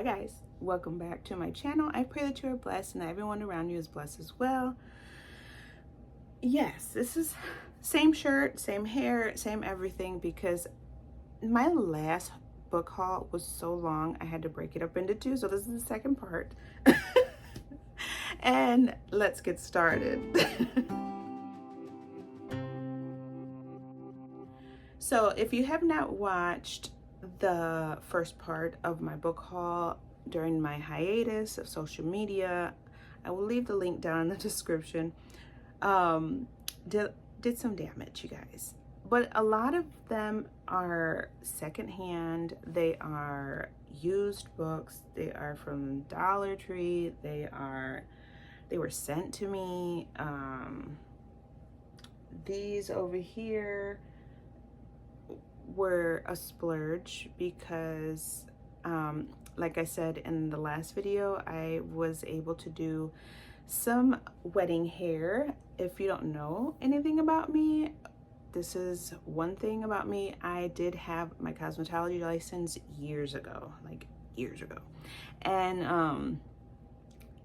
Hi guys, welcome back to my channel. I pray that you are blessed and that everyone around you is blessed as well. Yes, this is same shirt, same hair, same everything, because my last book haul was so long I had to break it up into two, so this is the second part. And let's get started. So if you have not watched the first part of my book haul during my hiatus of social media, I will leave the link down in the description. Did some damage, you guys, but a lot of them are secondhand. They are used books. They are from Dollar Tree. They were sent to me. These over here were a splurge because like I said in the last video, I was able to do some wedding hair. If you don't know anything about me, this is one thing about me. I did have my cosmetology license years ago, and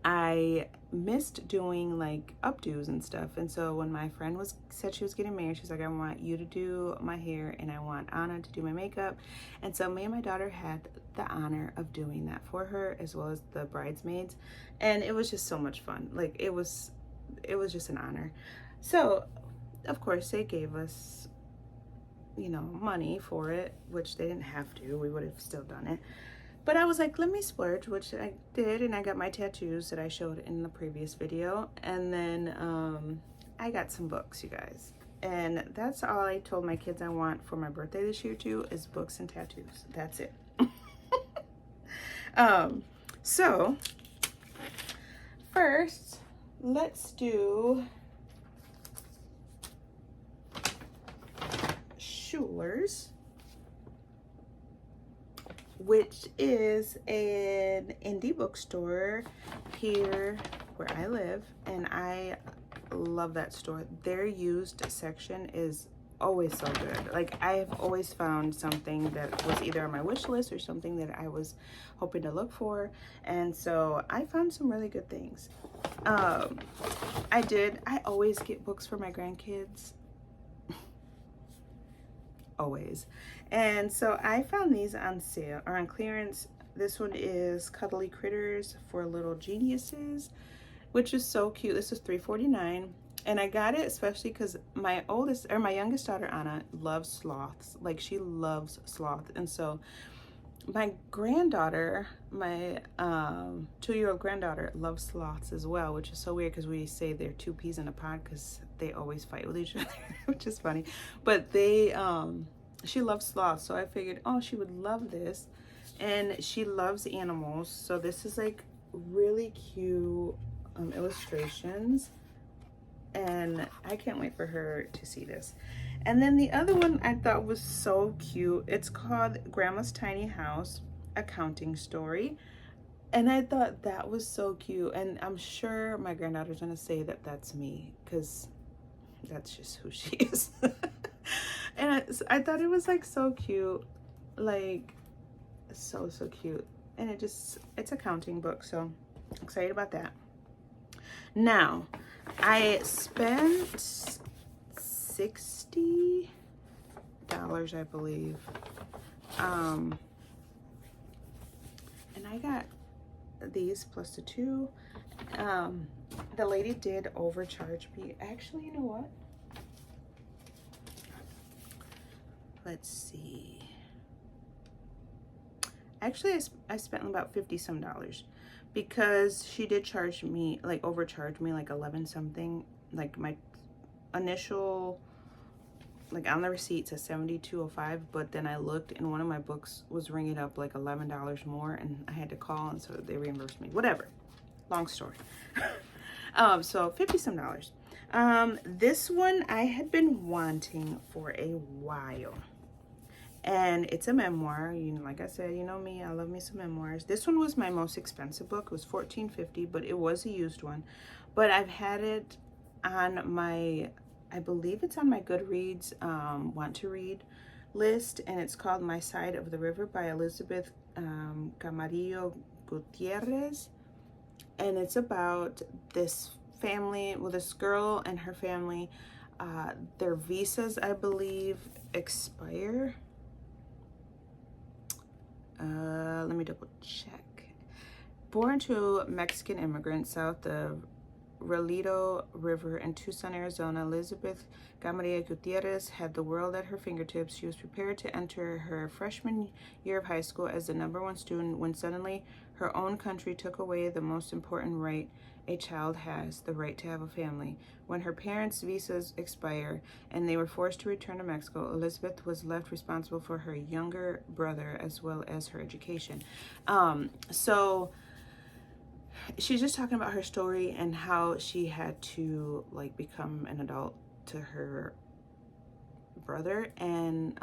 I missed doing like updos and stuff. And so when my friend said she was getting married, she's like, I want you to do my hair and I want Anna to do my makeup. And so me and my daughter had the honor of doing that for her, as well as the bridesmaids. And it was just so much fun. Like it was just an honor. So of course they gave us, you know, money for it, which they didn't have to. We would have still done it. But I was like, let me splurge, which I did, and I got my tattoos that I showed in the previous video. And then I got some books, you guys. And that's all I told my kids I want for my birthday this year too, is books and tattoos. That's it. So first, let's do Schuler's, which is an indie bookstore here where I live, and I love that store. Their used section is always so good. Like I've always found something that was either on my wish list or something that I was hoping to look for, and so I found some really good things. I always get books for my grandkids. Always. And so I found these on sale or on clearance. This one is Cuddly Critters for Little Geniuses, which is so cute. This is $3.49, and I got it especially because my youngest daughter Anna loves sloths. Like she loves sloth. And so my granddaughter, my 2-year-old granddaughter, loves sloths as well, which is so weird because we say they're two peas in a pod because they always fight with each other, which is funny. But she loves sloths, so I figured, oh, she would love this. And she loves animals, so this is like really cute illustrations, and I can't wait for her to see this. And then the other one I thought was so cute. It's called Grandma's Tiny House, A Counting Story. And I thought that was so cute. And I'm sure my granddaughter's gonna say that that's me, because that's just who she is. And I thought it was like so cute, like so cute. And it's a counting book, so I'm excited about that. Now, I spent $60, I believe, and I got these plus the two. The lady did overcharge me. Actually, you know what? Let's see. Actually, I spent about $50 some, because she did charge me, like overcharge me like 11 something. Like my initial, like on the receipt says $72.05, but then I looked and one of my books was ringing up like $11 more, and I had to call, and so they reimbursed me. Whatever, long story. So $50 some. This one I had been wanting for a while, and it's a memoir. You know, like I said, you know me, I love me some memoirs. This one was my most expensive book. It was $14.50, but it was a used one. But I've had it on my, I believe it's on my Goodreads want to read list, and it's called My Side of the River by Elizabeth Camarillo Gutierrez, and it's about this family, well, this girl and her family. Their visas, I believe, expire. Let me double check. Born to Mexican immigrants south of Relito River in Tucson, Arizona, Elizabeth Camarillo Gutierrez had the world at her fingertips. She was prepared to enter her freshman year of high school as the #1 student when suddenly her own country took away the most important right a child has, the right to have a family. When her parents' visas expired and they were forced to return to Mexico, Elizabeth was left responsible for her younger brother as well as her education. So she's just talking about her story and how she had to like become an adult to her brother and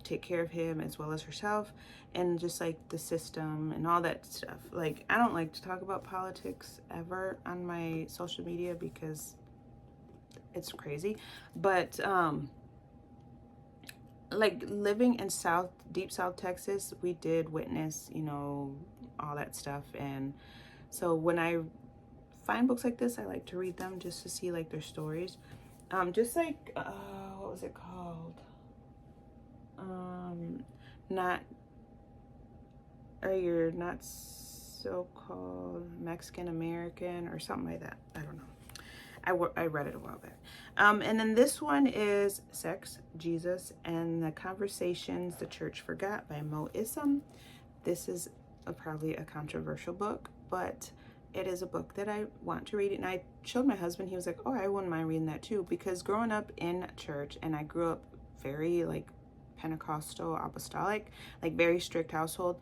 take care of him as well as herself, and just like the system and all that stuff. Like, I don't like to talk about politics ever on my social media because it's crazy, but like living in deep South Texas, we did witness, you know, all that stuff. And so when I find books like this, I like to read them just to see like their stories. Just like what was it called? You're not so called Mexican American or something like that. I don't know. I read it a while back. And then this one is Sex, Jesus, and the Conversations the Church Forgot by Mo Issam. This is probably a controversial book, but it is a book that I want to read. And I showed my husband. He was like, oh, I wouldn't mind reading that too, because growing up in church, and I grew up very like Pentecostal, apostolic, like very strict household,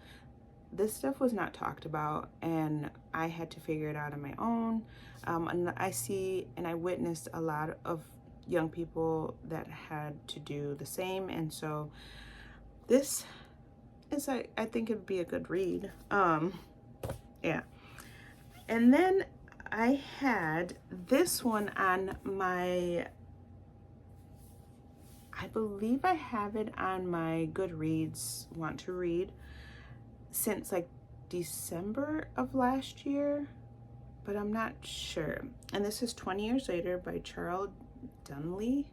this stuff was not talked about, and I had to figure it out on my own. And I see and I witnessed a lot of young people that had to do the same, and so this is I think it'd be a good read. Yeah. And then I had this one on my, I believe I have it on my Goodreads want to read since like December of last year, but I'm not sure. And this is 20 Years Later by Charles Dunley.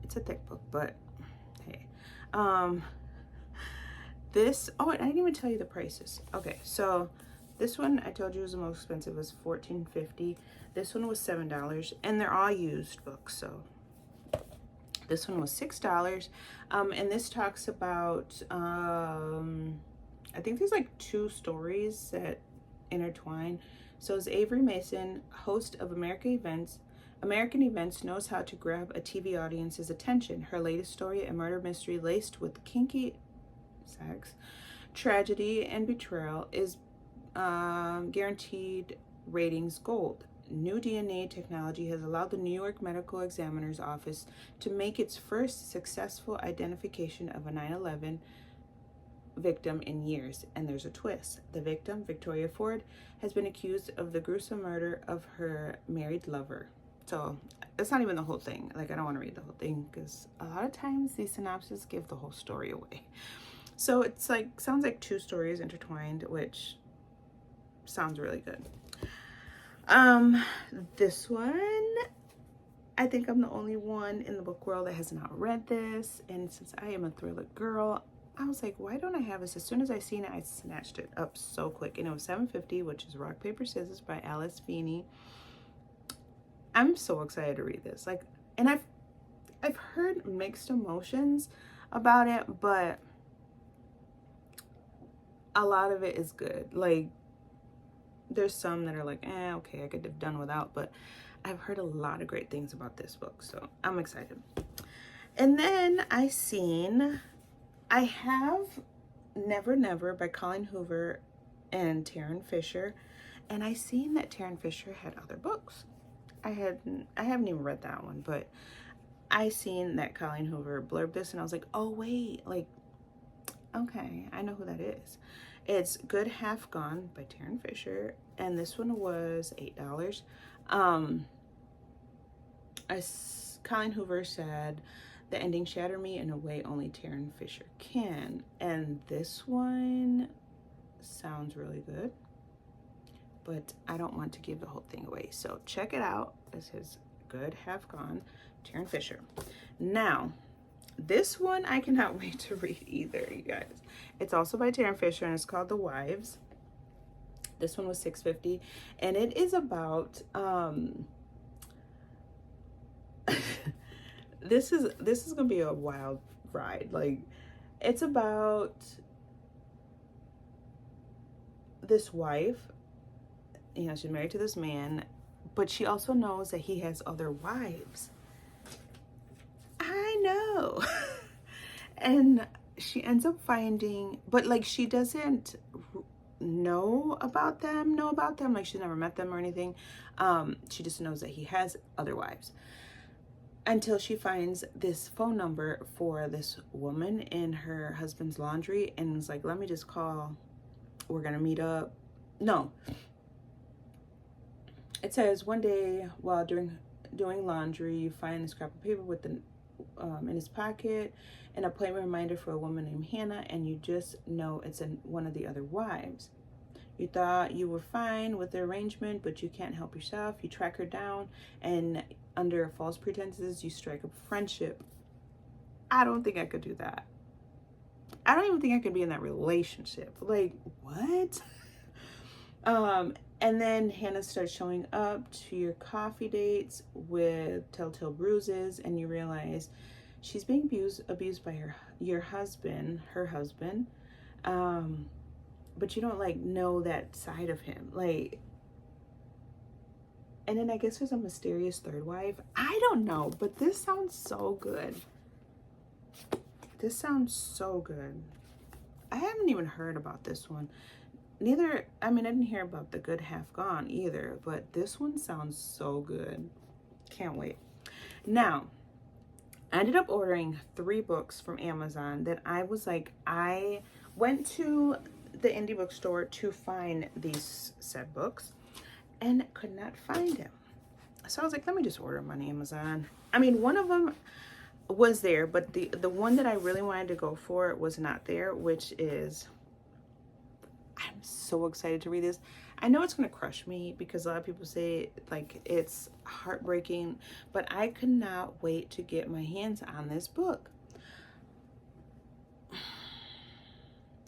It's a thick book, but hey. This, oh, I didn't even tell you the prices. Okay, so this one I told you was the most expensive, was $14.50. This one was $7, and they're all used books, so this one was $6. And this talks about I think there's like 2 stories that intertwine. So it's Avery Mason, host of American Events, knows how to grab a TV audience's attention. Her latest story, a murder mystery laced with kinky sex, tragedy, and betrayal, is guaranteed ratings gold. New DNA technology has allowed the New York Medical Examiner's Office to make its first successful identification of a 9/11 victim in years, and there's a twist. The victim, Victoria Ford, has been accused of the gruesome murder of her married lover. So it's not even the whole thing. Like, I don't want to read the whole thing because a lot of times these synopses give the whole story away. So it's like, sounds like 2 stories intertwined, which sounds really good. This one, I think I'm the only one in the book world that has not read this, and since I am a thriller girl, I was like, why don't I have this? As soon as I seen it, I snatched it up so quick, and it was $7.50, which is Rock, Paper, Scissors by Alice Feeney. I'm so excited to read this. Like, and I've heard mixed emotions about it, but a lot of it is good. Like, there's some that are like, okay, I could have done without, but I've heard a lot of great things about this book, so I'm excited. And then I have Never Never by Colleen Hoover and Taryn Fisher, and I seen that Taryn Fisher had other books. I haven't even read that one, but I seen that Colleen Hoover blurbed this, and I was like, oh wait, like, okay, I know who that is. It's Good Half Gone by Taryn Fisher, and this one was $8. As Colleen Hoover said, The ending shattered me in a way only Taryn Fisher can. And this one sounds really good, but I don't want to give the whole thing away. So check it out. This is Good Half Gone, Taryn Fisher. Now, this one I cannot wait to read either, you guys. It's also by Taryn Fisher and it's called The Wives. This one was $6.50, and it is about this is gonna be a wild ride. Like, it's about this wife, you know, she's married to this man, but she also knows that he has other wives. I know. And she ends up finding, but like she doesn't know about them, like she's never met them or anything. She just knows that he has other wives, until she finds this phone number for this woman in her husband's laundry, and is like, let me just call, we're gonna meet up. No, it says, one day while doing laundry, you find a scrap of paper with the in his pocket and a plain reminder for a woman named Hannah, and you just know it's one of the other wives. You thought you were fine with the arrangement, but you can't help yourself. You track her down, and under false pretenses, you strike up friendship. I don't think I could do that. I don't even think I could be in that relationship. Like, what? And then Hannah starts showing up to your coffee dates with telltale bruises, and you realize she's being abused by her husband, but you don't like know that side of him. Like, and then I guess there's a mysterious third wife. I don't know, but this sounds so good. This sounds so good. I haven't even heard about this one. Neither, I mean, I didn't hear about The Good Half Gone either, but this one sounds so good. Can't wait. Now, I ended up ordering 3 books from Amazon that I was like, I went to the indie bookstore to find these said books and could not find them. So I was like, let me just order them on Amazon. I mean, one of them was there, but the one that I really wanted to go for was not there, which is, I'm so excited to read this. I know it's going to crush me because a lot of people say like it's heartbreaking, but I could not wait to get my hands on this book.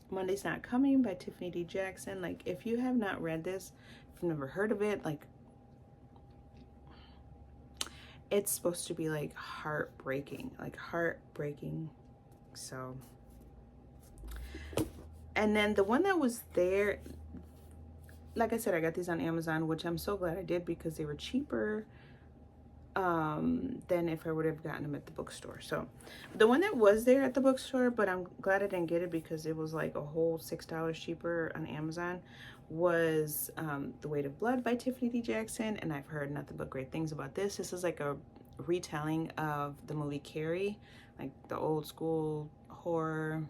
Monday's Not Coming by Tiffany D. Jackson. Like, if you have not read this, if you've never heard of it, like, it's supposed to be like heartbreaking. So, and then the one that was there, like I said, I got these on Amazon, which I'm so glad I did because they were cheaper than if I would have gotten them at the bookstore. So the one that was there at the bookstore, but I'm glad I didn't get it because it was like a whole $6 cheaper on Amazon, was The Weight of Blood by Tiffany D. Jackson. And I've heard nothing but great things about this. This is like a retelling of the movie Carrie, like the old school horror.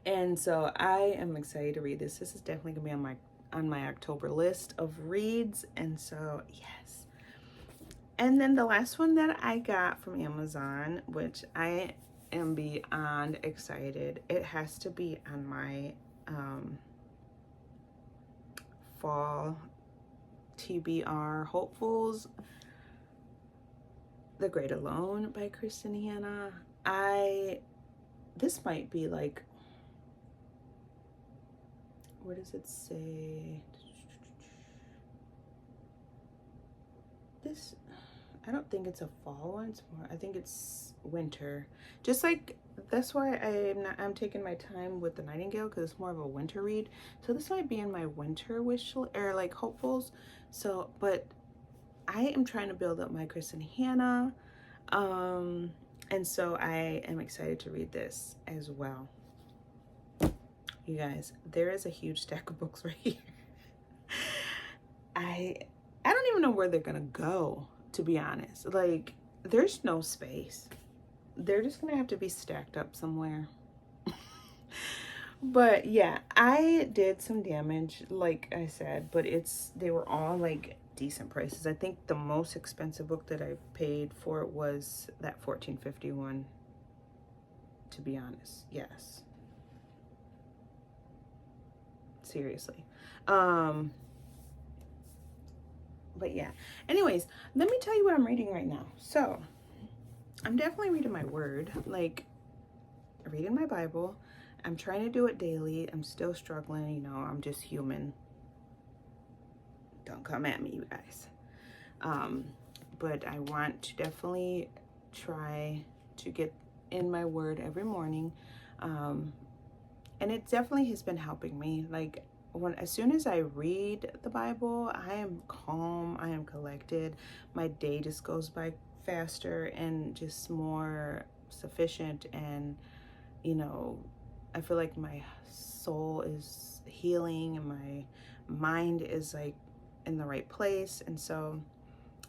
And so I am excited to read this. This is definitely gonna be on my October list of reads. And so yes. And then the last one that I got from Amazon, which I am beyond excited, it has to be on my fall TBR hopefuls, The Great Alone by Kristen Hanna. This might be like, where does it say? This, I don't think it's a fall one. It's more, I think it's winter. Just like, that's why I'm taking my time with The Nightingale, because it's more of a winter read. So this might be in my winter wish, or like hopefuls. So, but I am trying to build up my Kristen Hanna. And so I am excited to read this as well. You guys, there is a huge stack of books right here. I don't even know where they're gonna go, to be honest. Like, there's no space. They're just gonna have to be stacked up somewhere. But yeah, I did some damage, like I said, but they were all like decent prices. I think the most expensive book that I paid for it was that 1451, to be honest. Yes. Seriously. But yeah. Anyways, let me tell you what I'm reading right now. So, I'm definitely reading my word, like reading my Bible. I'm trying to do it daily. I'm still struggling, you know, I'm just human. Don't come at me, you guys. But I want to definitely try to get in my word every morning. And it definitely has been helping me. Like, as soon as I read the Bible, I am calm, I am collected. My day just goes by faster and just more sufficient, and you know, I feel like my soul is healing and my mind is like in the right place. And so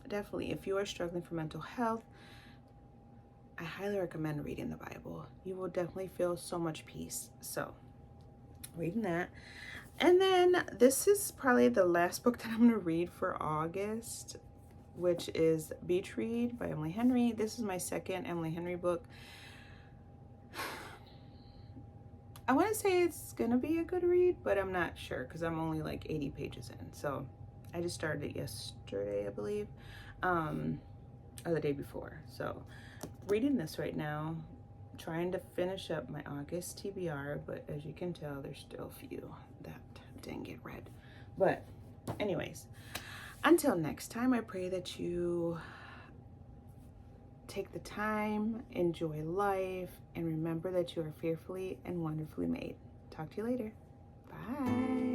definitely, if you are struggling for mental health, I highly recommend reading the Bible. You will definitely feel so much peace. So reading that. And then this is probably the last book that I'm going to read for August, which is Beach Read by Emily Henry. This is my second Emily Henry book. I want to say it's going to be a good read, but I'm not sure because I'm only like 80 pages in. So I just started it yesterday, I believe, or the day before. So reading this right now, trying to finish up my August TBR, but as you can tell, there's still a few that didn't get read. But anyways, until next time, I pray that you take the time, enjoy life, and remember that you are fearfully and wonderfully made. Talk to you later. Bye.